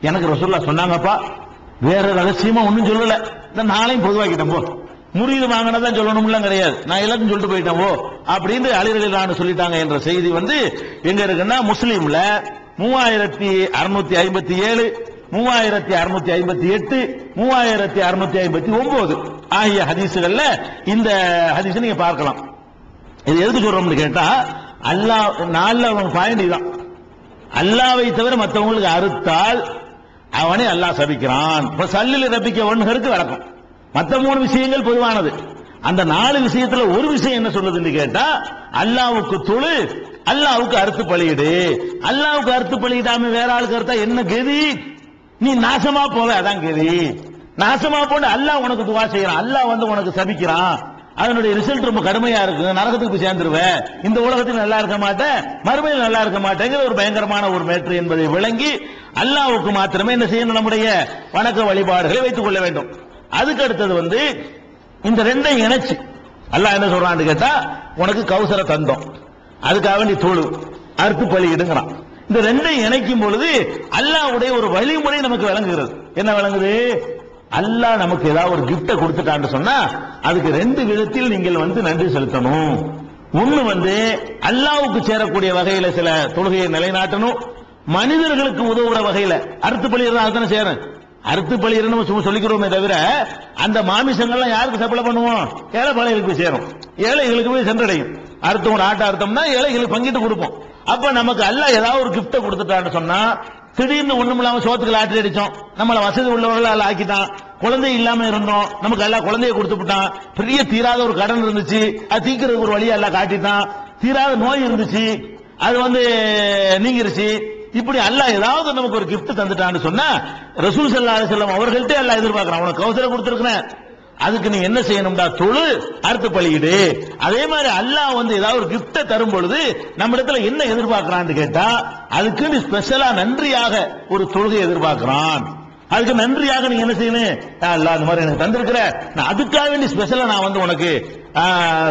எனக்கு ரசூலுல்லாஹ் சொன்னாங்கப்பா, வேற ரகசியமா ஒன்னும் சொல்லல, நாளையும் பொதுவாக்கிட்டேன் போ, முறியீடு வாங்கினதான் சொல்லணும்ல கிடையாது, நான் எல்லாத்தையும் சொல்லிட்டு போயிட்டேன் போ அப்படின்னு அலி ரலியல்லாஹு சொல்லிட்டாங்க என்ற செய்தி எங்க இருக்குன்னா முஸ்லீம்ல 3657, 3658, 3659 ஆகிய ஹதீசுகள்ல இந்த ஹதீஸ் நீங்க பார்க்கலாம். இது எதுக்கு சொல்றோம்னு கேட்டா, அல்லாஹ் நாள்ல பாயிண்ட் தான், அல்லாவை தவிர மற்றவங்களுக்கு அறுத்தால் அவனை அல்லாஹ் சபிக்கிறான். சல்லில் ரப்பிக்க ஒன்றுக்கு விளக்கம். மற்ற 3 விஷயங்கள் பொதுவானது. அந்த 4 விஷயத்துல ஒரு விஷயம் என்ன சொல்லுதுன்னு கேட்டா, அல்லாவுக்கு தொழு, அல்லாவுக்கு அறுத்து பலியிடு. அல்லாவுக்கு அறுத்து பலியிடாம வேற ஆளுக்கு அறுத்தா என்ன கதி? நீ நாசமா போவ, அதான் கதி. நாசமா போட்டு அல்லாஹ் உனக்கு துவா செய்யறான், அல்லாஹ் உனக்கு சபிக்கிறான். அதனுடைய ரிசல்ட் ரொம்ப கடுமையா இருக்கு, நரகத்துக்கு போய் சேர்ந்துருவ, இந்த உலகத்தில் நல்லா இருக்க மாட்டேன், மறுமையில் நல்லா இருக்க மாட்டேங்கிற ஒரு பயங்கரமான ஒரு மேற்று என்பதை விளங்கி அல்லாஹ்வுக்கு மாத்திரமே என்ன செய்யணும், நம்முடைய வணக்க வழிபாடுகளை வைத்துக் கொள்ள வேண்டும். அதுக்கு அடுத்தது இந்த ரெண்டையும் இணைச்சு அல்லாஹ் என்ன சொல்றான்னு கேட்டா, உனக்கு கௌசர தந்தம், அதுக்காக நீ தொழு, அறுத்து பலியிடுங்கிறான். இந்த ரெண்டையும் இணைக்கும் பொழுது அல்லாஹ்வுடைய ஒரு வழிமுறை நமக்கு விளங்குகிறது. என்ன விளங்குது? அல்லாஹ் நமக்கு ஏதாவது ஒரு கிஃப்ட கொடுத்துட்டான்னு சொன்னா அதுக்கு 2 விதத்தில் நீங்கள் நன்றி செலுத்தணும். ஒண்ணு அல்லாஹ்வுக்கு சேரக்கூடிய வகையில சில தொழுகையை நிலைநாட்டணும், மனிதர்களுக்கு உதவுற வகையில அறுத்து பலியிடுறா அதுதானே சேரும். அறுத்து பலியிடணும் சும்மா சொல்லிக்கிறோமே தவிர அந்த மாமிசங்கள்லாம் யாருக்கு சப்ளை பண்ணுவோம்? ஏழை பாளைகளுக்கு போய் சேரும், ஏழைகளுக்கு போய் சென்றடையும். அறுத்தம் ஒரு ஆட்டை அறுத்தோம்னா ஏழைகளுக்கு பங்கிட்டு கொடுப்போம். அப்ப நமக்கு அல்லாஹ் ஏதாவது ஒரு கிஃப்ட கொடுத்துட்டான்னு சொன்னா, திடீர்னு ஒண்ணுமில்லாம சோத்துக்கு லாட்டரி அடிச்சோம், நம்மள வசதி உள்ளவர்களால் ஆக்கிட்டான். குழந்தை இல்லாம இருந்தோம், நமக்கு எல்லாம் குழந்தைய கொடுத்து விட்டான். பெரிய தீராத ஒரு கடன் இருந்துச்சு, அது தீக்கிறதுக்கு ஒரு வழியா எல்லாம் காட்டிட்டான். தீராத நோய் இருந்துச்சு, அது நீங்கிருச்சு. இப்படி அல்லாஹ் ஏதாவது நமக்கு ஒரு கிஃப்ட் தந்துட்டான்னு சொன்னா, ரசூல் ஸல்லல்லாஹு அலைஹி வஸல்லம் அவர்கள்ட்ட அல்லாஹ் எதிர்பார்க்கறான், உனக்கு கௌசர கொடுத்திருக்கிறேன், அதுக்கு நீ என்ன செய்யணும்டா, தொழு, அறுத்து பலியிடு. அதே மாதிரி அல்லாஹ் ஏதாவது ஒரு கிஃப்ட தரும் பொழுது நம்ம இடத்துல என்ன எதிர்பார்க்கிறான்னு கேட்டா, அதுக்கு நீ ஸ்பெஷலா நன்றியாக ஒரு தொழுகை எதிர்பார்க்கிறான். அதுக்கு நன்றியாக நீங்க என்ன செய்யணும், அல்லாஹ் அந்த மாதிரி எனக்கு தந்திருக்கிற, நான் அதுக்காக வேண்டி ஸ்பெஷலா நான் உனக்கு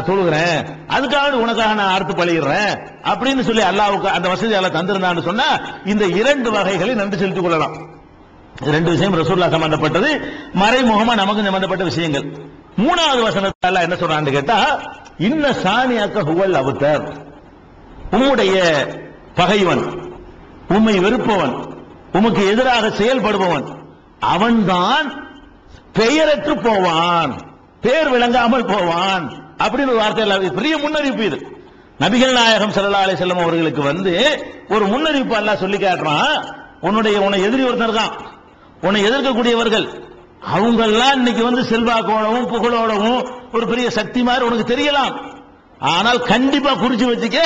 தொழுகிறேன், அதுக்காக உனக்காக நான் அறுத்து பலியிடுறேன் அப்படின்னு சொல்லி அல்லாஹ்வுக்கு அந்த வசதி அல்லாஹ் தந்திருந்தான்னு சொன்னா, இந்த 2 வகைகளை நன்றி செலுத்திக் கொள்ளலாம். 2 விஷயம் ரசூலுல்லாஹ் சம்பந்தப்பட்டது, மறைமுகமா நமக்கு சம்பந்தப்பட்ட விஷயங்கள். 3வது வசனத்துல அல்லாஹ் என்ன சொல்றான்னு கேட்டா, இன்ன சானியக்க ஹுவல் அப்தர், உம்முடைய பகைவன், உம்மை வெறுப்பவன், உமக்கு எதிராக செயல்படுபவன் அவன்தான் பெயரற்று போவான், பேர் விளங்காமல் போவான் அப்படின்னு ஒரு வார்த்தை. பெரிய முன்னறிவிப்பு இது. நபிகள் நாயகம் ஸல்லல்லாஹு அலைஹி வஸல்லம் அவர்களுக்கு ஒரு முன்னறிவிப்பு அல்லாஹ் சொல்லி காட்டுறான். உன்னை எதிரி ஒருத்தர் இருக்கான், உன்னை எதிர்க்கக்கூடியவர்கள் அவங்கெல்லாம் இன்னைக்கு செல்வாக்கோடவும் புகழோடவும் ஒரு பெரிய சக்தி மாதிரி உனக்கு தெரியலாம். ஆனால் கண்டிப்பா குறிச்சு வச்சுக்க,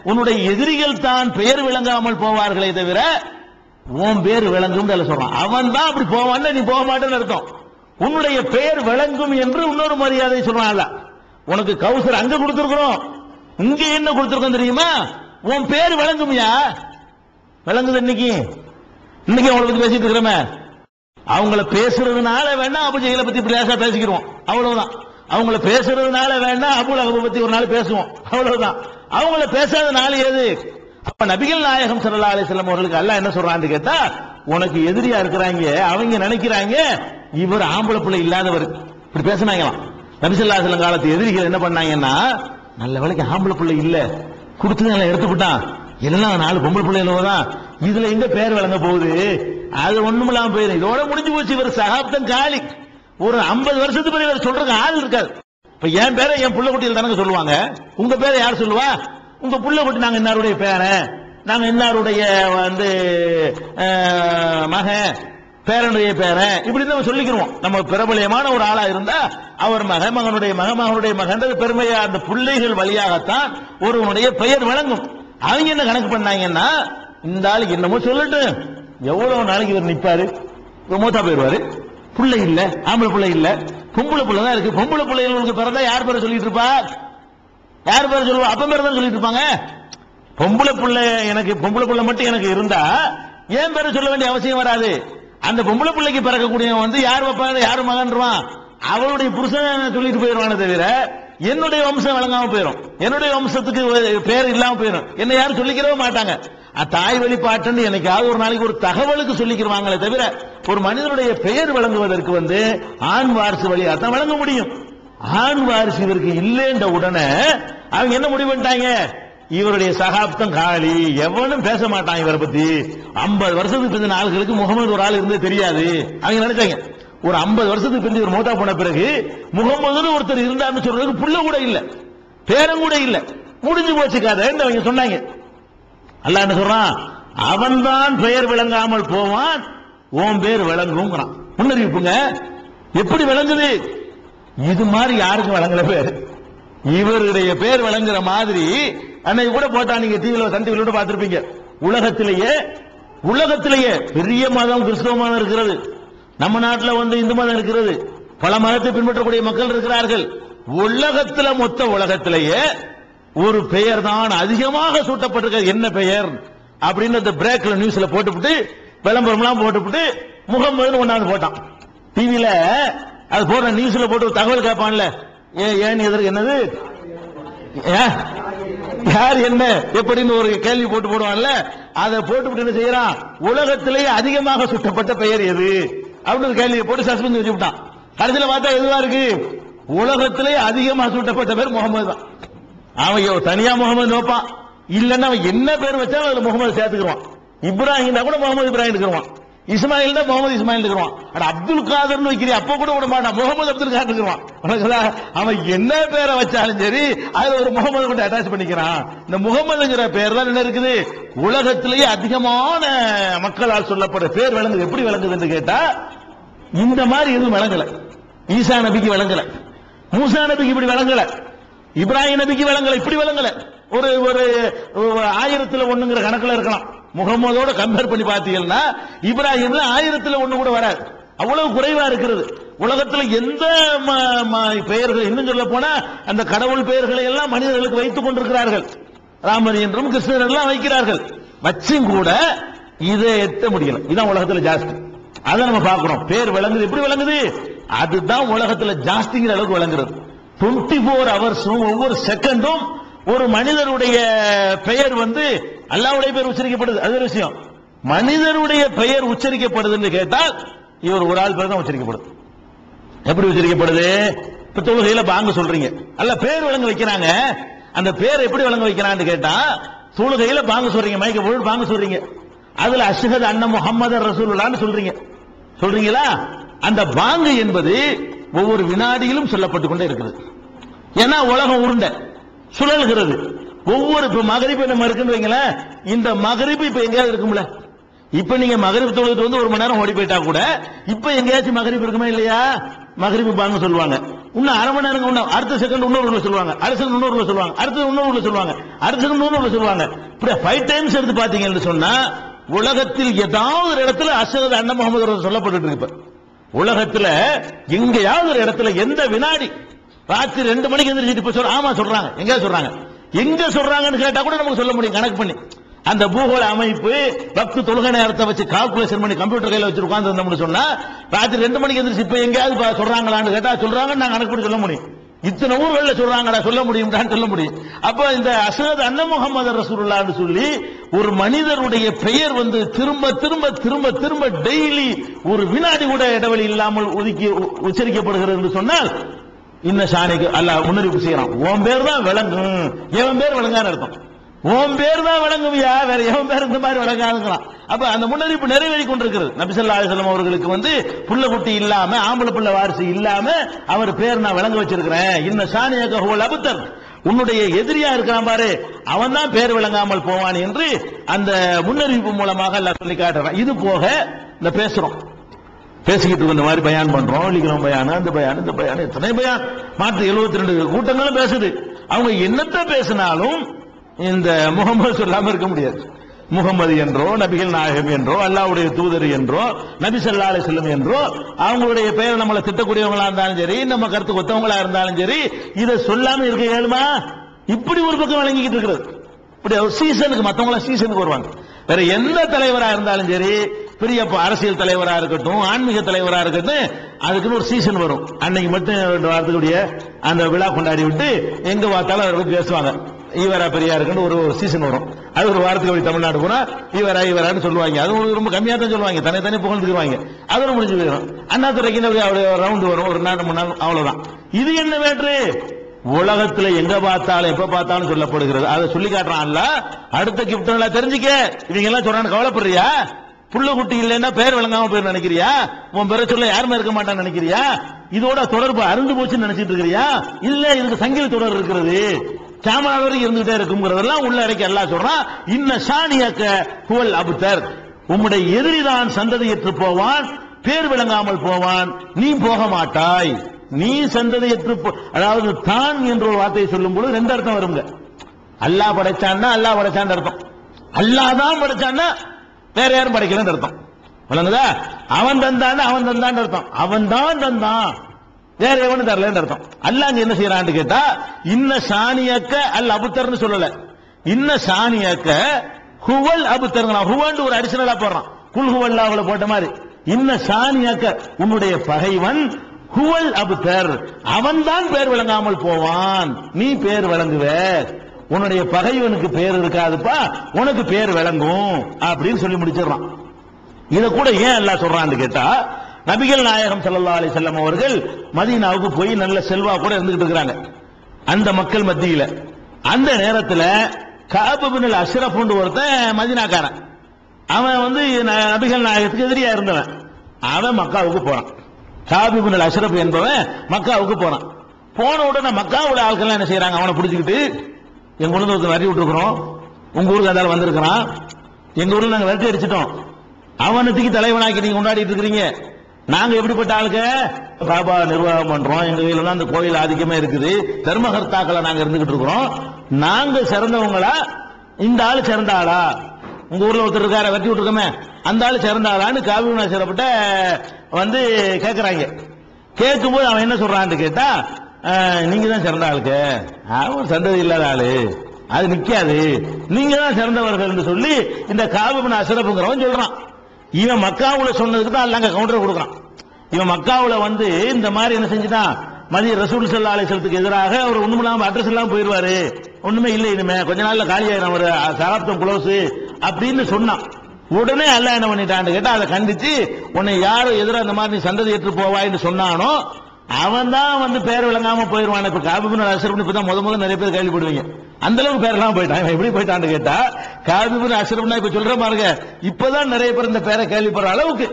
உன்னுடைய எதிரிகள் தான் பெயர் விளங்காமல் போவார்களே தவிர உன் பேர் விளங்கும் சொல்றான். அவன் தான் அப்படி போவான், நீ போக மாட்டேன்னு அர்த்தம். உன்னுடைய பெயர் விளங்கும் என்று இன்னொரு மரியாதை சொல்றான். உனக்கு கௌசர் அங்க கொடுத்திருக்கிறோம், இங்க என்ன கொடுத்திருக்கோம் தெரியுமா? உன் பேர் விளங்கும்யா, விளங்குது. இன்னைக்கு அவங்களை பத்தி பேசிட்டு இருக்கிறோமே, அவங்கள பேசுறதுனால வேணா அபூஜஹலை பத்தி பேசிக்கிறோம், அவ்வளவுதான். அவங்கள பேசுறதுனால வேணா அபூ லஹப் பத்தி ஒரு நாள் பேசுவோம், அவ்வளவுதான். அவங்கள பேசாதனால ஏது? அப்ப நபிகள் நாயகம் ஸல்லல்லாஹு அலைஹி வஸல்லம் அவர்களுக்கு அல்லாஹ் என்ன சொல்றான்னு கேட்டா, உனக்கு எதிரியா இருக்கிறாங்க, அவங்க நினைக்கிறாங்க இவர் ஆம்பளை பிள்ளை இல்லாதவர், இப்படி பேசினாங்களாம். நபி ஸல்லல்லாஹு அலைஹி வஸல்லம் காலத்து எதிரிகள் என்ன பண்ணாங்கன்னா, நல்ல வேளைக்கு ஆம்பளை பிள்ளை இல்ல, கொடுத்து எல்லாம் எடுத்துக்கிட்டான், எல்லாம் 4 பொம்பளை பிள்ளைகளோ தான், இதுல எங்க பேர் விளங்க போகுது, அது ஒண்ணுமில்லாம போயிடும், இதோட முடிஞ்சு போச்சு, இவர் சகாப்தம் காலி. ஒரு 50 வருஷத்துக்கு பிறகு இவர் சொல்றதுக்கு ஆள் இருக்காது. இப்ப என் பேரை என் புள்ள குட்டியில் தானங்க சொல்லுவாங்க, உங்க பேரை யார் சொல்லுவா? உங்க புள்ள குட்டி நாங்க இன்னாருடைய பேரன், நாங்க இன்னாருடைய மகன், பேரனுடைய பேரன், இப்படி தான் சொல்லிக்கிறோம். நம்ம பிரபலியமான ஒரு ஆளா இருந்தா அவர் மகனுடைய மகனுடைய மகன்றது பெருமையா அந்த பிள்ளைகள் வழியாகத்தான் ஒருவனுடைய பெயர் வழங்கும். அவங்க என்ன கணக்கு பண்ணாங்கன்னா, இந்த ஆளுக்கு என்னமோ சொல்லட்டு, எவ்வளவு நாளைக்கு இவர் நிப்பாரு, மூத்தா போயிருவாரு, பிள்ளை இல்ல, ஆம்பளை பிள்ளை இல்ல, பொம்பளை பிள்ளை தான் இருக்கு. பொம்பளை பிள்ளைகளுக்கு பிறந்தா யார் பேரை சொல்லிட்டு இருப்பா? யார் பேரை சொல்லுவா? அப்ப பேர் தான் சொல்லிட்டு இருப்பாங்க. பொம்பளை பிள்ளை மட்டும் எனக்கு இருந்தா ஏன் பேரை சொல்ல வேண்டிய அவசியம் வராது. அந்த பொம்பளை பிள்ளைக்கு பிறக்கக்கூடிய யார் வைப்பாங்க, யார் மகன்றான், அவளுடைய புருஷன் சொல்லிட்டு போயிடுவானே தவிர என்னுடைய வம்சம் வழங்காம போயிடும், என்னுடைய வம்சத்துக்கு பேர் இல்லாம போயிடும், என்ன யாரும் சொல்லிக்கிறவே மாட்டாங்க. தாய் வழிபாட்டு என்னைக்காவது ஒரு நாளைக்கு ஒரு தகவலுக்கு சொல்லிக்கிறவாங்களே தவிர ஒரு மனிதனுடைய பெயர் வழங்குவதற்கு ஆண் வாரிசு வழியா தான் வழங்க முடியும். ஆண் வாரிசு இவருக்கு இல்லைன்ற உடனே அவங்க என்ன முடிவு பண்ணிட்டாங்க, இவருடைய சகாப்தம் காலி, எவனும் பேச மாட்டான் இவரை பத்தி. 50 வருஷத்துக்கு பிந்தின ஆளுகளுக்கு முகமது ஒரு ஆள் இருந்தே தெரியாது அவங்க நினைச்சாங்க. ஒரு 50 வருஷத்துக்கு பிந்தி ஒரு மௌத்தா போன பிறகு முகமதுன்னு ஒருத்தர் இருந்தாருன்னு சொல்றதுக்கு புள்ள கூட இல்ல, பேரம் கூட இல்ல, முடிஞ்சு போச்சு கதை அவங்க சொன்னாங்க. அல்லாஹ் என்ன சொல்றான், அவன்தான் பெயர் விளங்காமல் போவான், உன் பேர் விளங்குங்கிறான். முன்னறிவிப்புங்க. எப்படி விளங்குது? இது மாதிரி யாருக்கும் வழங்கல பேர், இவருடைய பேர் விளங்குற மாதிரி அன்னைக்கு கூட போட்டா, நீங்க டிவில சன் டிவில பார்த்திருப்பீங்க. உலகத்திலேயே பெரிய மதம் கிறிஸ்தவ மதம் இருக்கிறது, நம்ம நாட்டில் இந்து மதம் இருக்கிறது, பல மதத்தை பின்பற்றக்கூடிய மக்கள் இருக்கிறார்கள். உலகத்துல மொத்த உலகத்திலேயே ஒரு பெயர் தான் அதிகமாக சூட்டப்பட்டிருக்கிறது. என்ன பெயர் அப்படின்னு அந்த பிரேக்ல நியூஸ்ல போட்டுவிட்டு விளம்பரம்லாம் போட்டுவிட்டு முகமதுன்னு ஒன்னாவது போட்டான் டிவில. அது போடுற நியூஸ்ல போட்டு தகவல் கேட்பான்ல, ஏன் எதற்கு என்னது யார் என்ன எப்படின்னு ஒரு கேள்வி போட்டு போடுவான்ல, அதை போட்டுவிட்டு என்ன செய்யறான், உலகத்திலேயே அதிகமாக சுட்டப்பட்ட பெயர் எது அப்படின்னு ஒரு கேள்வியை போட்டு சஸ்பெண்ட் வச்சு விட்டான். கடைசியில் பார்த்தா எதுவா இருக்கு, உலகத்திலேயே அதிகமாக சூட்டப்பட்ட பேர் முகமது தான். அவன் தனியா முகமது வைப்பான், இல்லன்னா அவன் என்ன பேர் வச்சாலும் அதுல முகமது சேர்த்துக்குவான். இப்ராஹிம் கூட முகமது இப்ராஹிம் இருக்கிறான், இஸ்மாயில் தான் முகமது இஸ்மாயில் இருக்கிறான். அப்துல் காதர்னு வைக்கிறீ அப்ப கூட விட மாட்டான், முகமது அப்துல் காதர் இருக்கிறான். அவன் என்ன பேரை வச்சாலும் சரி அதுல ஒரு முகமது கொண்டு அட்டாச் பண்ணிக்கிறான். இந்த முகமதுங்கிற பேர் தான் என்ன இருக்குது, உலகத்திலேயே அதிகமான மக்களால் சொல்லப்படுற பேர் விளங்குது. எப்படி விளங்குதுன்னு கேட்டா, இந்த மாதிரி எதுவும் விளங்கல. ஈசா நபிக்கு விளங்கல, மூசா நபிக்கு இப்படி விளங்கல, இப்ராஹிம் நபிக்கு விளங்கல, இப்படி விளங்கல. ஒரு 1000 கணக்குல இருக்கலாம். முகமதோட கம்பேர் பண்ணி பார்த்தீங்கன்னா இப்ராஹிம்ல 1000 கூட வராது, அவ்வளவு குறைவா இருக்கிறது. உலகத்தில் எந்த பெயர்கள் இன்னும் சொல்ல போனா அந்த கடவுள் பெயர்களை எல்லாம் மனிதர்களுக்கு வைத்துக் கொண்டிருக்கிறார்கள். ராமர் என்றும் கிருஷ்ணர் எல்லாம் வைக்கிறார்கள், வச்சும் கூட இதை எட்ட முடியல. இதுதான் உலகத்தில் ஜாஸ்தி. அதை நம்ம பார்க்கிறோம். பேர் விளங்குது, எப்படி விளங்குது, அதுதான் உலகத்தில் ஜாஸ்திங்கிற அளவுக்கு விளங்குறது. 24 ஹவர்ஸும் ஒவ்வொரு செகண்டும் ஒரு மனிதருடைய பெயர் அல்லாஹ்வுடைய பெயர் உச்சரிக்கப்படுது. அது ஒரு விஷயம். மனிதருடைய பெயர் உச்சரிக்கப்படுதுன்னு கேட்டால் இவர் ஒரு ஆள் பேர் தான் உச்சரிக்கப்படுது. எப்படி உச்சரிக்கப்படுது? இப்ப தொழுகையில பாங்க சொல்றீங்க, அல்ல பேர் விளங்க வைக்கிறாங்க. அந்த பேர் எப்படி விளங்க வைக்கிறான்னு கேட்டா, தொழுகையில பாங்க சொல்றீங்க, மைக்க போட்டு பாங்க சொல்றீங்க, அதுல அஷ்ஹது அன்ன முஹம்மது ரசூலுல்லாஹ்னு சொல்றீங்களா? அந்த பாங்கு என்பது ஒவ்வொரு வினாடியிலும் சொல்லப்பட்டுக் கொண்டே இருக்கிறது. ஏன்னா உலகம் உருண்டை சுழல்கிறது. ஒவ்வொரு இப்ப மகரிப்பு நம்ம இருக்குன்னு, இந்த மகரிப்பு இப்ப எங்கேயாவது இருக்கும்ல. இப்ப நீங்க மகரிப்பு தொழுது 1 மணி நேரம் ஓடி போயிட்டா கூட இப்ப எங்கேயாச்சும் மகரிப்பு இருக்குமா இல்லையா? மகரிப்பு பாங்க சொல்லுவாங்க. இன்னும் அரை மணி நேரம், அடுத்த செகண்ட் இன்னொரு சொல்லுவாங்க, அடுத்த செகண்ட் இன்னொரு சொல்லுவாங்க, அடுத்த இன்னொரு சொல்லுவாங்க, அடுத்த செகண்ட் இன்னொரு சொல்லுவாங்க. இப்படி 5 டைம்ஸ் எடுத்து பாத்தீங்கன்னு சொன்னா உலகத்தில் ஏதாவது ஒரு இடத்துல அஷ்ஹது அன்ன முஹம்மது சொல்லப்பட்டு இருக்கு. உலகத்துல எங்கேயாவது ஒரு இடத்துல எந்த வினாடி ராத்திரி 2 மணிக்கு எந்திரிச்சிட்டு இப்ப ஆமா சொல்றாங்க, எங்க சொல்றாங்கன்னு கேட்டா கூட நமக்கு சொல்ல முடியும் கணக்கு பண்ணி. அந்த பூகோள அமைப்பு பக்து தொழுகை நேரத்தை வச்சு கால்குலேஷன் பண்ணி கம்ப்யூட்டர் கையில வச்சு உட்கார்ந்து சொன்னா ராத்திரி 2 மணிக்கு எந்திரிச்சு இப்ப எங்கேயாவது சொல்றாங்களான்னு கேட்டா சொல்றாங்க, நாங்க கணக்கு பண்ணி சொல்ல முடியும். இத்தனை ஊர்கள்ல சொல்றாங்களா, சொல்ல முடியும் சொல்ல முடியும். அப்ப இந்த அஷ்ஹது அன்ன முஹம்மது ரசூலுல்லாஹ்னு சொல்லி ஒரு மனிதருடைய பெயர் திரும்ப திரும்ப திரும்ப திரும்ப டெய்லி ஒரு வினாடி கூட இடைவெளி இல்லாமல் உச்சரிக்கப்படுகிறது என்று சொன்னால் இன்ன சாணிக்கு அல்லாஹ் முன்னறிவிப்பு செய்யறான். உன் பேர் தான் விளங்கும், எவன் பேர் விளங்கான்னு அர்த்தம். உன் பேர் தான் விளங்குவியா, வேற எவன் பேர் இந்த மாதிரி விளங்காதுங்கிறான். அப்ப அந்த முன்னறிவிப்பு நிறைவேறி கொண்டிருக்கிறது. நபி ஸல்லல்லாஹு அலைஹி வஸல்லம் அவர்களுக்கு புள்ள குட்டி இல்லாம, ஆம்பளை பிள்ளை வாரிசு இல்லாம அவர் பேர் நான் விளங்க வச்சிருக்கிறேன். இன்ன சாணியக ஹுவல் அப்தர், உன்னுடைய எதிரியா இருக்கிறான் பாரு, அவன் தான் பேர் விளங்காமல் போவான் என்று அந்த முன்னறிவிப்பு மூலமாக எல்லாம் சொல்லி காட்டுறான். இது போக இந்த பேசிக்கிட்டு இந்த மாதிரி பயான் பண்றோம், வெள்ளிக்கிழமை பயான், அந்த பயான், இந்த பயான், எத்தனை பயான், மாற்று 72 கூட்டங்களும் பேசுது. அவங்க என்னத்த பேசினாலும் இந்த முகமது சொல்லாம இருக்க முடியாது. முகமது என்றோ, நபிகள் நாயகம் என்றோ, அல்லாஹ்வுடைய தூதர் என்றோ, நபி ஸல்லல்லாஹு அலைஹி வஸல்லம் என்றோ, அவங்களுடைய பெயர் நம்மளை திட்டக்கூடியவங்களா இருந்தாலும் சரி, நம்ம கருத்து கொத்தவங்களா இருந்தாலும் சரி, இதை சொல்லாம இருக்க இயலுமா? இப்படி ஒரு பக்கம் வழங்கிக்கிட்டு இருக்கிறது. இப்படி சீசனுக்கு மத்தவங்கள சீசனுக்கு வருவாங்க. வேற எந்த தலைவரா இருந்தாலும் சரி, பெரிய அரசியல் தலைவரா இருக்கட்டும், ஆன்மீக தலைவரா இருக்கட்டும், அதுக்குன்னு ஒரு சீசன் வரும். அன்னைக்கு மட்டும் 2 வாரத்துக்குரிய அந்த விழா கொண்டாடி விட்டு எங்க பார்த்தாலும் அவரை பத்தி பேசுவாங்க. ஈவரா பெரியா இருக்குன்னு ஒரு சீசன் வரும். அது ஒரு வாரத்துக்கு அப்படி தமிழ்நாடு போனா ஈவரான்னு சொல்லுவாங்க. அது ரொம்ப கம்மியா தான் சொல்லுவாங்க, தனி புகழ்ந்துக்குவாங்க. அதோட முடிஞ்சு போயிடும். அண்ணாதுரைக்கு ரவுண்டு வரும், ஒரு 4 3 நாள், அவ்வளவுதான். இது என்ன வேற்று? உலகத்துல எங்க பார்த்தாலும் எப்ப பார்த்தாலும் சொல்லப்படுகிறது. அதை சொல்லி காட்டுறான்ல. அடுத்த கிஃப்ட் தெரிஞ்சுக்க. இவங்க எல்லாம் சொல்றான்னு கவலைப்படுறியா? புள்ள குட்டி இல்லைன்னா பேர் விளங்காம போய் நினைக்கிறியா? உன் பேரை சொல்ல யாருமே இருக்க மாட்டான்னு நினைக்கிறியா? இதோட தொடர்பு அருந்து போச்சுன்னு நினைச்சிட்டு இருக்கிறியா? இல்ல, இதுக்கு சங்கிலி தொடர் இருக்கிறது, கேமரா வரைக்கும் இருந்துகிட்டே இருக்குங்கிறதெல்லாம் உள்ள இறக்கி எல்லாம் சொல்றான். இன்ன சாணியக்க புவல் அபுத்தர், உம்முடைய எதிரிதான் சந்ததியற்று போவான், பேர் விளங்காமல் போவான், நீ போக மாட்டாய். நீ சந்ததியற்று அதாவது தான் என்ற ஒரு வார்த்தையை சொல்லும் பொழுது 2 அர்த்தம் வருங்க. அல்லாஹ் படைச்சான்னா அல்லாஹ் படைச்சான்னு அர்த்தம், அல்லாஹ் தான் படைச்சான்னா வேற யாரும் படைக்கலன்னு அர்த்தம். விளங்குதா? அவன் தந்தான் அவன் தந்தான் அர்த்தம், அவன் தான் தந்தான், வேற எவனும் தரலன்னு அர்த்தம். அல்லாஹ் அங்க என்ன செய்யறான்னு கேட்டா, இன்ன சாணியக்க அல் அபுத்தர்னு சொல்லல, இன்ன சாணியக்க ஹுவல் அபுத்தர். ஹுவன்னு ஒரு அடிஷனலா போடுறான், குல் ஹுவல்லாஹ்ல போட்ட மாதிரி. இன்ன சாணியக்க, உன்னுடைய பகைவன், ஹுவல் அபுத்தர், அவன் தான் பேர் விளங்காமல் போவான், நீ பேர் விளங்குவ. உன்னுடைய பகைவனுக்கு பேர் இருக்காதுப்பா, உனக்கு பேர் விளங்கும் அப்படின்னு சொல்லி முடிச்சிடறான். இத கூட ஏன் அல்லாஹ் சொல்றான்னு கேட்டா, நபிகள் நாயகம் ஸல்லல்லாஹு அலைஹி வஸல்லம் அவர்கள் மதீனாவுக்கு போய் நல்ல செல்வா கூட இருந்துகிட்டு இருக்காங்க அந்த மக்கள் மத்தியில. அந்த நேரத்தில் கஅப் இப்னு அஷ்ரஃப் ஒருத்தன் மதீனாக்காரன், அவன் நபிகள் நாயகத்துக்கு எதிரியா இருந்தவன். அவன் மக்காவுக்கு போறான். கஅப் இப்னு அஷ்ரஃப் என்பவன் மக்காவுக்கு போறான். போன உடனே மக்காவுல ஆட்கள் என்ன செய்யறாங்க, அவனை பிடிச்சிக்கிட்டு, எங்க ஊர்ல ஒருத்தர் விரட்டி விட்டுருக்கிறோம், உங்க ஊருக்கு அதால வந்திருக்கிறான், எங்க ஊர்ல நாங்க விரட்டி அடிச்சிட்டோம், அவனுக்கு தலைவனாக்கி நீங்க கொண்டாடிட்டு இருக்கிறீங்க. நாங்க எப்படிப்பட்ட ஆளுங்க, பாபா நிர்வாகம் பண்றோம், எங்க கையில அந்த கோயில் ஆதிக்கமே இருக்குது, தர்மகர்த்தாக்களை நாங்க இருந்துகிட்டு இருக்கிறோம், நாங்க சிறந்தவங்களா, இந்த ஆளு சிறந்த ஆளா, உங்க ஊர்ல ஒருத்தர் இருக்கார வெட்டி விட்டுருக்கோமே, அந்த ஆளு சிறந்த ஆளான்னு காவிரி சிறப்பட்ட கேட்கிறாங்க. கேட்கும்போது அவன் என்ன சொல்றான்னு கேட்டா, நீங்க தான் சிறந்த ஆளுக்கு, அவன் சந்ததி இல்லாத ஆளு, அது நிக்காது, நீங்க தான் சிறந்தவர்கள் என்று சொல்லி இந்த காவிரி அஷ்ரஃப்ங்கிறவன் சொல்றான். இவன் மக்காவுல சொன்னதுக்கு தான் அல்லாஹ் கவுண்டர் கொடுக்குறான். இவன் மக்காவுல இந்த மாதிரி என்ன செஞ்சுட்டான், ரசூல் ஸல்லல்லாஹு அலைஹி வஸல்லத்துக்கு எதிராக ஒரு ஒண்ணுமில்லாம அட்ரஸ் எல்லாம் போயிருவாரு, ஒண்ணுமே இல்லை, இனிமே கொஞ்ச நாள்ல காலியாயிரும் ஒரு சகாப்தம் குளோஸ் அப்படின்னு சொன்னான். உடனே அல்லாஹ் என்ன பண்ணிட்டான்னு கேட்டா, அதை கண்டிச்சு, உன்னை யாரு எதிராக இந்த மாதிரி நீ சந்ததி ஏற்று போவாய்ன்னு சொன்னானோ அவன் தான் பேர் விளங்காம போயிருவான். இப்ப கஅப் இப்னு அஷ்ரஃப் இப்பதான் முதல்ல நிறைய பேர் கேள்விப்படுவீங்க, அந்த அளவுக்கு பேர் எல்லாம் போயிட்டான். எப்படி போயிட்டான்னு கேட்டா, கஅப் இப்னு அஷ்ரஃப்னா இப்ப சொல்ற பாருங்க, இப்பதான் நிறைய பேர் இந்த பேரை கேள்விப்படுற அளவுக்கு,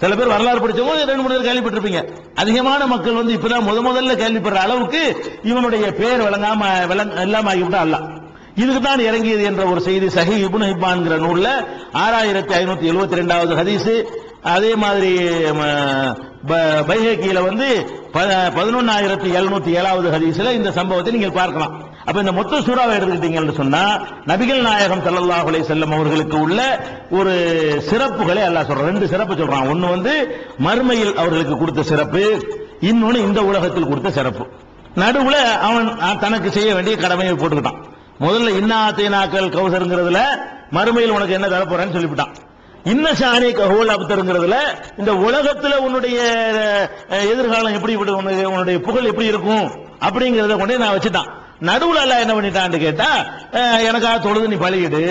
சில பேர் வரலாறு படிச்சவங்க 2-3 பேர் கேள்விப்பட்டிருப்பீங்க, அதிகமான மக்கள் இப்பதான் முதல்ல கேள்விப்படுற அளவுக்கு இவனுடைய பேர் விளங்காம இல்லாம ஆகிவிட்டா அல்லாஹ். இதுக்கு தான் இறங்கியது என்ற ஒரு செய்தி சஹீஹ் இப்னு ஹிப்பான்ங்கிற நூல்ல 6572வது ஹதீஸ். அதே மாதிரி பைஹக்கியில 11707வது ஹதீஸ்ல இந்த சம்பவத்தை நீங்கள் பார்க்கலாம். அப்ப இந்த மொத்த சூறாவை எடுத்துக்கிட்டீங்கன்னு சொன்னா, நபிகள் நாயகம் ஸல்லல்லாஹு அலைஹி வஸல்லம் அவர்களுக்கு உள்ள ஒரு சிறப்புகளை அல்லாஹ் சொல்றான். 2 சிறப்பு சொல்றான். ஒன்னு மறுமையில் அவர்களுக்கு கொடுத்த சிறப்பு, இன்னொன்னு இந்த உலகத்தில் கொடுத்த சிறப்பு. நடுவுல அவன் தனக்கு செய்ய வேண்டிய கடமையை போட்டுக்கிட்டான். முதல்ல இன்னாத்தேனாக்கள் கௌசருங்கிறதுல மறுமையில் உனக்கு என்ன தரப்போறேன்னு சொல்லிவிட்டான். இன்ன சாணி கஹோல் அப்தருங்கிறதுல இந்த உலகத்துல உன்னுடைய எதிர்காலம் எப்படி, உன்னுடைய புகழ் எப்படி இருக்கும் அப்படிங்கறத கொண்டே நான் வச்சுட்டான். நடுவுல எல்லாம் என்ன பண்ணிட்டான்னு கேட்டா, எனக்காக தொழுது நீ பழகிடு,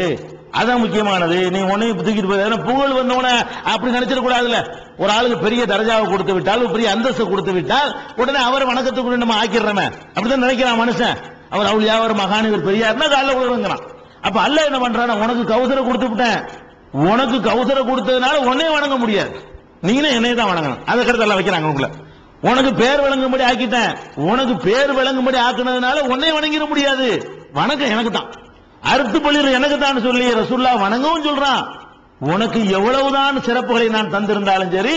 அதான் முக்கியமானது, நீ உன்னையும் தூக்கிட்டு போய் புகழ் வந்தவன அப்படி நினைச்சிட கூடாதுல்ல. ஒரு ஆளுக்கு பெரிய தரஜாவை கொடுத்து விட்டால், பெரிய அந்தஸ்து கொடுத்து விட்டால் உடனே அவர் வணக்கத்துக்கு நம்ம ஆக்கிடுறோமே, அப்படிதான் நினைக்கிறான் மனுஷன். அவர் அவுலியா, அவர் மகான், இவர் பெரியார்னா காலைல விழுங்கிறான். அப்ப அல்லாஹ் என்ன பண்றான், உனக்கு கௌசர கொடுத்து விட்டேன், உனக்கு கௌசர கொடுத்ததுனால உன்னே வணங்க முடியாது, நீங்களே என்னைய தான் வணங்கணும். அதை கருத்து எல்லாம் வைக்கிறாங்க உங்களை. உனக்கு பேர் விளங்கும்படி ஆக்கிட்டேன், உனக்கு பேர் விளங்கும்படி ஆக்குனதுனால உன்னே வணங்கிட முடியாது, வணக்கம் எனக்கு தான், அறுத்து பள்ளியில் எனக்கு தான் சொல்லி ரசூலுல்லாஹ் வணங்கவும் சொல்றான். உனக்கு எவ்வளவுதான் சிறப்புகளை நான் தந்திருந்தாலும் சரி,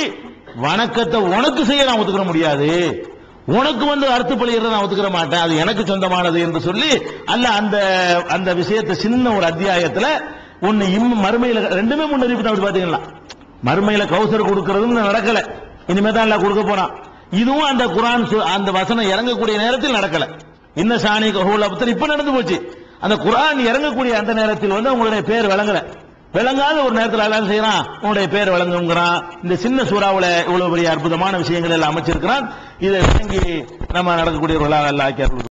வணக்கத்தை உனக்கு செய்ய நான் ஒத்துக்கிற முடியாது, உனக்கு அறுத்து பள்ளியில் நான் ஒத்துக்கிற மாட்டேன், அது எனக்கு சொந்தமானது என்று சொல்லி அல்லாஹ் அந்த விஷயத்தை சின்ன ஒரு அத்தியாயத்துல ஒன்னு மறுமையில 2மே முன்னறிவிப்பு தான். பாத்தீங்களா, மறுமையில கௌசர் கொடுக்கிறது நடக்கல, இனிமே தான் எல்லாம் கொடுக்க போறான். இதுவும் அந்த குர்ஆன் அந்த வசனம் இறங்கக்கூடிய நேரத்தில் நடக்கல. இன்ன சாணி கஹூல் அப்தர் இப்ப நடந்து போச்சு. அந்த குர்ஆன் இறங்கக்கூடிய அந்த நேரத்தில் உங்களுடைய பேர் விளங்கல. விளங்காத ஒரு நேரத்தில் எல்லாம் செய்யறான், உன்னுடைய பேர் விளங்குங்கிறான். இந்த சின்ன சூறாவுல இவ்வளவு பெரிய அற்புதமான விஷயங்கள் எல்லாம் அமைச்சிருக்கிறான். இதை விளங்கி நம்ம நடக்கக்கூடியவர்களாக அல்லாஹ் ஆக்கி அருள்